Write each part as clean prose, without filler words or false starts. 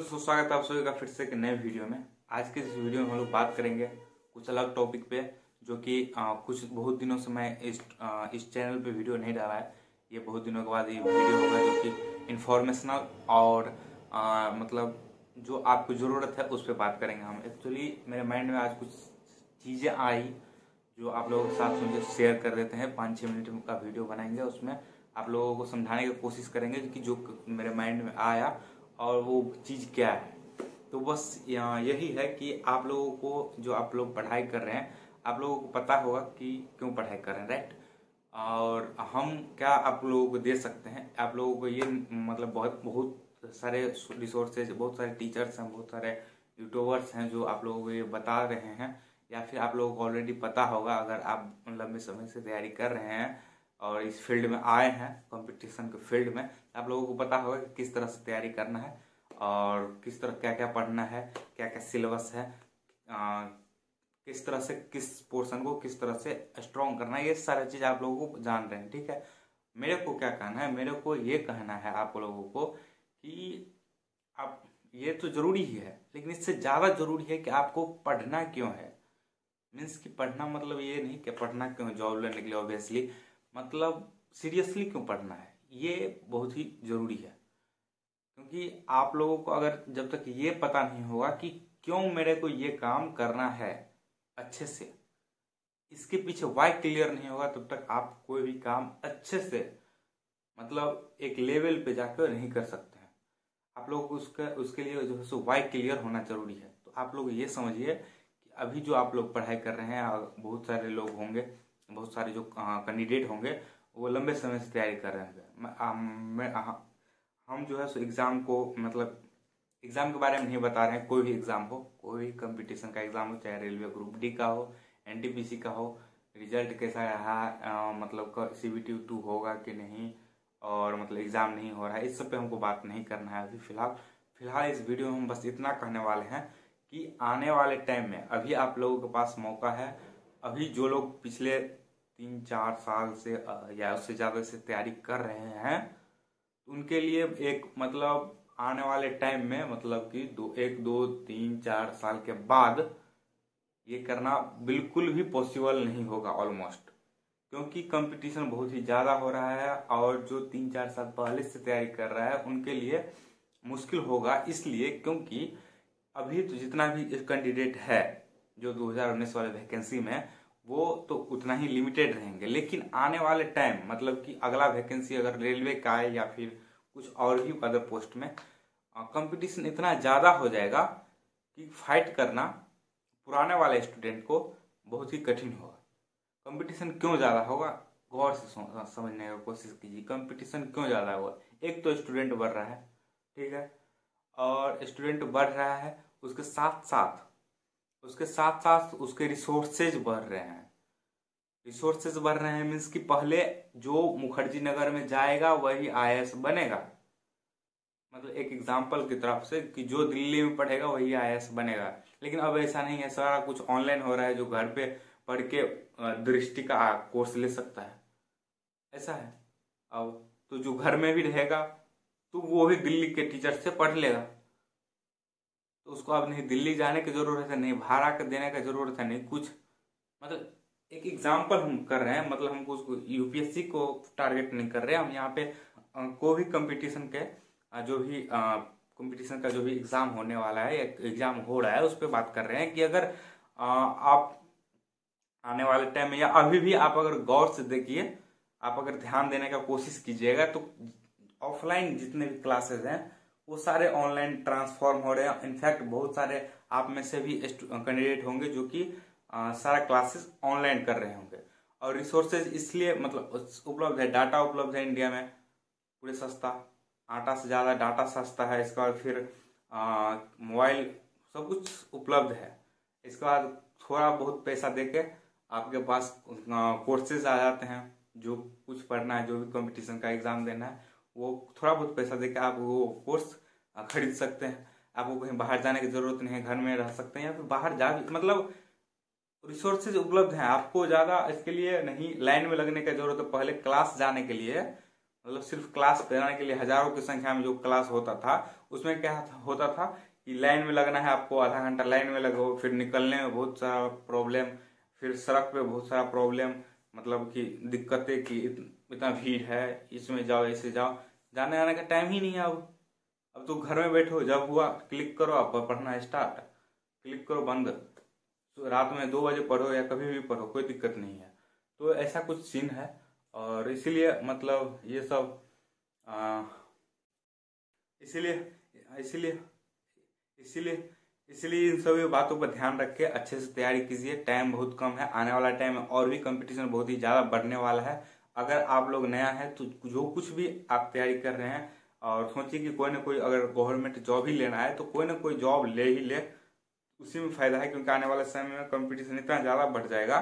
दोस्तों, स्वागत है आप सभी का फिर से एक नए वीडियो में। आज के इस वीडियो में हम लोग बात करेंगे कुछ अलग टॉपिक पे, जो कि कुछ बहुत दिनों से मैं इस चैनल पे वीडियो नहीं डाला है। ये बहुत दिनों के बाद ये वीडियो होगा, जो कि इन्फॉर्मेशनल और मतलब जो आपको ज़रूरत है उस पर बात करेंगे हम। एक्चुअली मेरे माइंड में आज कुछ चीज़ें आई जो आप लोगों के साथ मुझे शेयर कर देते हैं। 5-6 मिनट का वीडियो बनाएंगे, उसमें आप लोगों को समझाने की कोशिश करेंगे कि जो मेरे माइंड में आया और वो चीज़ क्या है। तो बस यही है कि आप लोगों को, जो आप लोग पढ़ाई कर रहे हैं, आप लोगों को पता होगा कि क्यों पढ़ाई कर रहे हैं, राइट। और हम क्या आप लोगों को दे सकते हैं। आप लोगों को ये मतलब बहुत सारे रिसोर्सेज, बहुत सारे टीचर्स हैं, बहुत सारे यूट्यूबर्स हैं जो आप लोगों को ये बता रहे हैं, या फिर आप लोगों को ऑलरेडी पता होगा अगर आप लंबे समय से तैयारी कर रहे हैं और इस फील्ड में आए हैं, कंपटीशन के फील्ड में। आप लोगों को पता होगा कि किस तरह से तैयारी करना है और किस तरह क्या क्या पढ़ना है, क्या क्या सिलेबस है, किस तरह से किस पोर्शन को किस तरह से स्ट्रॉन्ग करना है। ये सारी चीज़ आप लोगों को जान रहे हैं, ठीक है। मेरे को क्या कहना है, मेरे को ये कहना है आप लोगों को कि आप, ये तो जरूरी ही है, लेकिन इससे ज़्यादा जरूरी है कि आपको पढ़ना क्यों है। मीन्स कि पढ़ना मतलब ये नहीं कि पढ़ना क्यों, जॉब लेने के लिए ऑब्वियसली, मतलब सीरियसली क्यों पढ़ना है, ये बहुत ही जरूरी है। क्योंकि आप लोगों को अगर जब तक ये पता नहीं होगा कि क्यों मेरे को ये काम करना है अच्छे से, इसके पीछे वाई क्लियर नहीं होगा, तब तक आप कोई भी काम अच्छे से, मतलब एक लेवल पे जाकर नहीं कर सकते हैं। आप लोगों को उसके लिए जो है सो वाई क्लियर होना जरूरी है। तो आप लोग ये समझिए कि अभी जो आप लोग पढ़ाई कर रहे हैं, बहुत सारे लोग होंगे, बहुत सारे जो कैंडिडेट होंगे, वो लंबे समय से तैयारी कर रहे होंगे। हम जो है सो एग्ज़ाम को, मतलब एग्ज़ाम के बारे में नहीं बता रहे हैं। कोई भी एग्ज़ाम हो, कोई भी कंपटीशन का एग्ज़ाम हो, चाहे रेलवे ग्रुप डी का हो, एनटीपीसी का हो, रिजल्ट कैसा रहा, मतलब CBT 2 होगा कि नहीं, और मतलब एग्ज़ाम नहीं हो रहा है, इस सब पे हमको बात नहीं करना है अभी फिलहाल इस वीडियो में हम बस इतना कहने वाले हैं कि आने वाले टाइम में अभी आप लोगों के पास मौका है। अभी जो लोग पिछले 3-4 साल से या उससे ज़्यादा से तैयारी कर रहे हैं, उनके लिए एक, मतलब आने वाले टाइम में, मतलब कि 1-2-3-4 साल के बाद ये करना बिल्कुल भी पॉसिबल नहीं होगा ऑलमोस्ट, क्योंकि कंपटीशन बहुत ही ज़्यादा हो रहा है। और जो 3-4 साल पहले से तैयारी कर रहा है उनके लिए मुश्किल होगा, इसलिए क्योंकि अभी तो जितना भी कैंडिडेट है जो 2019 वाले वैकेंसी में, वो तो उतना ही लिमिटेड रहेंगे। लेकिन आने वाले टाइम, मतलब कि अगला वैकेंसी अगर रेलवे का है या फिर कुछ और भी अदर पोस्ट में, कंपटीशन इतना ज़्यादा हो जाएगा कि फाइट करना पुराने वाले स्टूडेंट को बहुत ही कठिन होगा। कंपटीशन क्यों ज़्यादा होगा, गौर से समझने की कोशिश कीजिए। कंपटीशन क्यों ज़्यादा होगा, एक तो स्टूडेंट बढ़ रहा है, ठीक है, और स्टूडेंट बढ़ रहा है, उसके साथ साथ उसके रिसोर्सेज बढ़ रहे हैं। रिसोर्सेज बढ़ रहे हैं मीन्स कि पहले जो मुखर्जी नगर में जाएगा वही IAS बनेगा, मतलब एक एग्जाम्पल की तरफ से, कि जो दिल्ली में पढ़ेगा वही IAS बनेगा। लेकिन अब ऐसा नहीं है, सारा कुछ ऑनलाइन हो रहा है। जो घर पे पढ़ के दृष्टि का कोर्स ले सकता है, ऐसा है। अब तो जो घर में भी रहेगा तो वो भी दिल्ली के टीचर से पढ़ लेगा, तो उसको अब नहीं दिल्ली जाने की जरूरत है, नहीं भाड़ा देने का जरूरत है, नहीं कुछ। मतलब एक एग्जाम्पल हम कर रहे हैं, मतलब हमको उसको UPSC को टारगेट नहीं कर रहे हैं हम यहाँ पे। कोई भी कंपटीशन के जो भी कंपटीशन का जो भी एग्जाम होने वाला है या एग्जाम हो रहा है, उस पर बात कर रहे हैं कि अगर आप आने वाले टाइम में या अभी भी आप अगर गौर से देखिए, आप अगर ध्यान देने का कोशिश कीजिएगा, तो ऑफलाइन जितने भी क्लासेस हैं वो सारे ऑनलाइन ट्रांसफॉर्म हो रहे हैं। इनफैक्ट बहुत सारे आप में से भी कैंडिडेट होंगे जो कि सारा क्लासेस ऑनलाइन कर रहे होंगे। और रिसोर्सेज इसलिए मतलब उपलब्ध है, डाटा उपलब्ध है इंडिया में पूरे सस्ता, आटा से ज़्यादा डाटा सस्ता है। इसके बाद फिर मोबाइल, सब कुछ उपलब्ध है। इसके बाद थोड़ा बहुत पैसा देके आपके पास कोर्सेज आ जाते हैं। जो कुछ पढ़ना है, जो भी कंपटीशन का एग्जाम देना है, वो थोड़ा बहुत पैसा देके आप वो कोर्स खरीद सकते हैं। आपको कहीं बाहर जाने की जरूरत नहीं है, घर में रह सकते हैं, या फिर बाहर जा, मतलब रिसोर्सेज उपलब्ध हैं। आपको ज़्यादा इसके लिए नहीं लाइन में लगने की जरूरत है। पहले क्लास जाने के लिए मतलब सिर्फ क्लास कराने के लिए हजारों की संख्या में जो क्लास होता था, उसमें क्या होता था कि लाइन में लगना है आपको, आधा घंटा लाइन में लगो, फिर निकलने में बहुत सारा प्रॉब्लम, फिर सड़क पे बहुत सारा प्रॉब्लम, मतलब कि दिक्कतें कि इतना भीड़ है, इसमें जाओ ऐसे जाओ, जाने आने का टाइम ही नहीं है। अब तो घर में बैठो, जब हुआ क्लिक करो, आप पढ़ना स्टार्ट, क्लिक करो बंद, तो रात में 2 बजे पढ़ो या कभी भी पढ़ो, कोई दिक्कत नहीं है। तो ऐसा कुछ सीन है, और इसीलिए मतलब ये सब इसीलिए इसीलिए इसीलिए इसीलिए इन सभी बातों पर ध्यान रख के अच्छे से तैयारी कीजिए। टाइम बहुत कम है, आने वाला टाइम में और भी कंपटीशन बहुत ही ज़्यादा बढ़ने वाला है। अगर आप लोग नया है तो जो कुछ भी आप तैयारी कर रहे हैं, और सोचिए कि कोई ना कोई अगर गवर्नमेंट जॉब ही लेना है तो कोई ना कोई जॉब ले ही ले, उसी में फायदा है। क्योंकि आने वाले समय में कंपटीशन इतना ज़्यादा बढ़ जाएगा,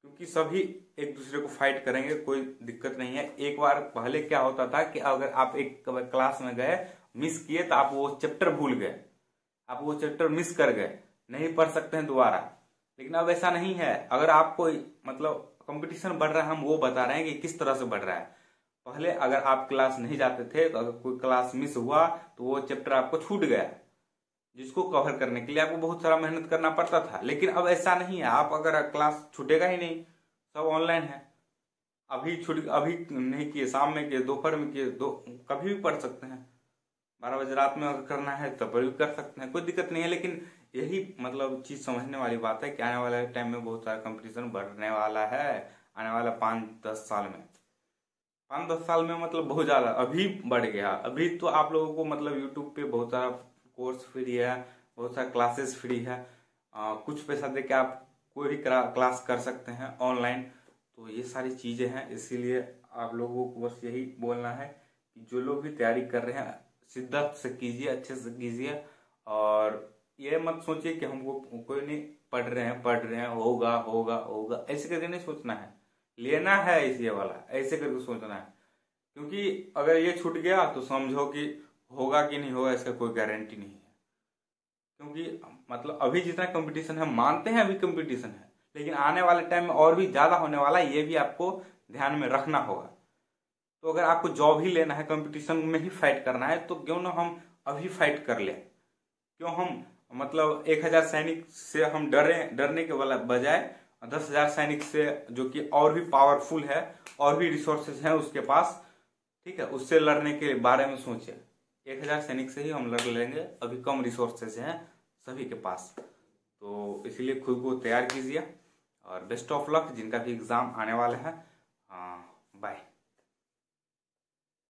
क्योंकि सभी एक दूसरे को फाइट करेंगे, कोई दिक्कत नहीं है। एक बार पहले क्या होता था कि अगर आप एक क्लास में गए, मिस किए, तो आप वो चैप्टर भूल गए, आप वो चैप्टर मिस कर गए, नहीं पढ़ सकते हैं दोबारा। लेकिन अब ऐसा नहीं है। अगर आपको मतलब कंपटीशन बढ़ रहा है, हम वो बता रहे हैं कि किस तरह से बढ़ रहा है। पहले अगर आप क्लास नहीं जाते थे तो अगर कोई क्लास मिस हुआ तो वो चैप्टर आपको छूट गया, जिसको कवर करने के लिए आपको बहुत सारा मेहनत करना पड़ता था। लेकिन अब ऐसा नहीं है। आप अगर क्लास छूटेगा ही नहीं, सब ऑनलाइन है, अभी नहीं किए, शाम में किए, दोपहर में किए, कभी भी पढ़ सकते हैं। 12 बजे रात में अगर करना है तब भी कर सकते हैं, कोई दिक्कत नहीं है। लेकिन यही मतलब चीज समझने वाली बात है कि आने वाले टाइम में बहुत सारा कंपटीशन बढ़ने वाला है। आने वाला 5-10 साल में, 5-10 साल में मतलब बहुत ज्यादा अभी बढ़ गया। अभी तो आप लोगों को मतलब यूट्यूब पे बहुत सारा कोर्स फ्री है, बहुत सारा क्लासेस फ्री है, कुछ पैसा दे के आप कोई भी क्लास कर सकते हैं ऑनलाइन। तो ये सारी चीजें हैं, इसीलिए आप लोगों को बस यही बोलना है कि जो लोग भी तैयारी कर रहे हैं शिद्दत से कीजिए, अच्छे से कीजिए। और ये मत सोचिए कि हमको कोई नहीं, पढ़ रहे हैं, होगा होगा होगा, ऐसे करके नहीं सोचना है। लेना है इसी वाला, ऐसे करके सोचना है। क्योंकि अगर ये छूट गया तो समझो कि होगा कि नहीं होगा, इसका कोई गारंटी नहीं है। क्योंकि मतलब अभी जितना कंपटीशन है, मानते हैं अभी कंपटीशन है, लेकिन आने वाले टाइम में और भी ज्यादा होने वाला है, ये भी आपको ध्यान में रखना होगा। तो अगर आपको जॉब ही लेना है, कंपटीशन में ही फाइट करना है, तो क्यों ना हम अभी फाइट कर ले। क्यों हम मतलब 1000 सैनिक से हम डरने के बजाय 10,000 सैनिक से, जो कि और भी पावरफुल है, और भी रिसोर्सेज हैं उसके पास, ठीक है, उससे लड़ने के बारे में सोचे। 1000 सैनिक से ही हम लड़ लेंगे, अभी कम रिसोर्सेज हैं सभी के पास। तो इसलिए खुद को तैयार कीजिए, और बेस्ट ऑफ लक जिनका भी एग्जाम आने वाला है। बाय।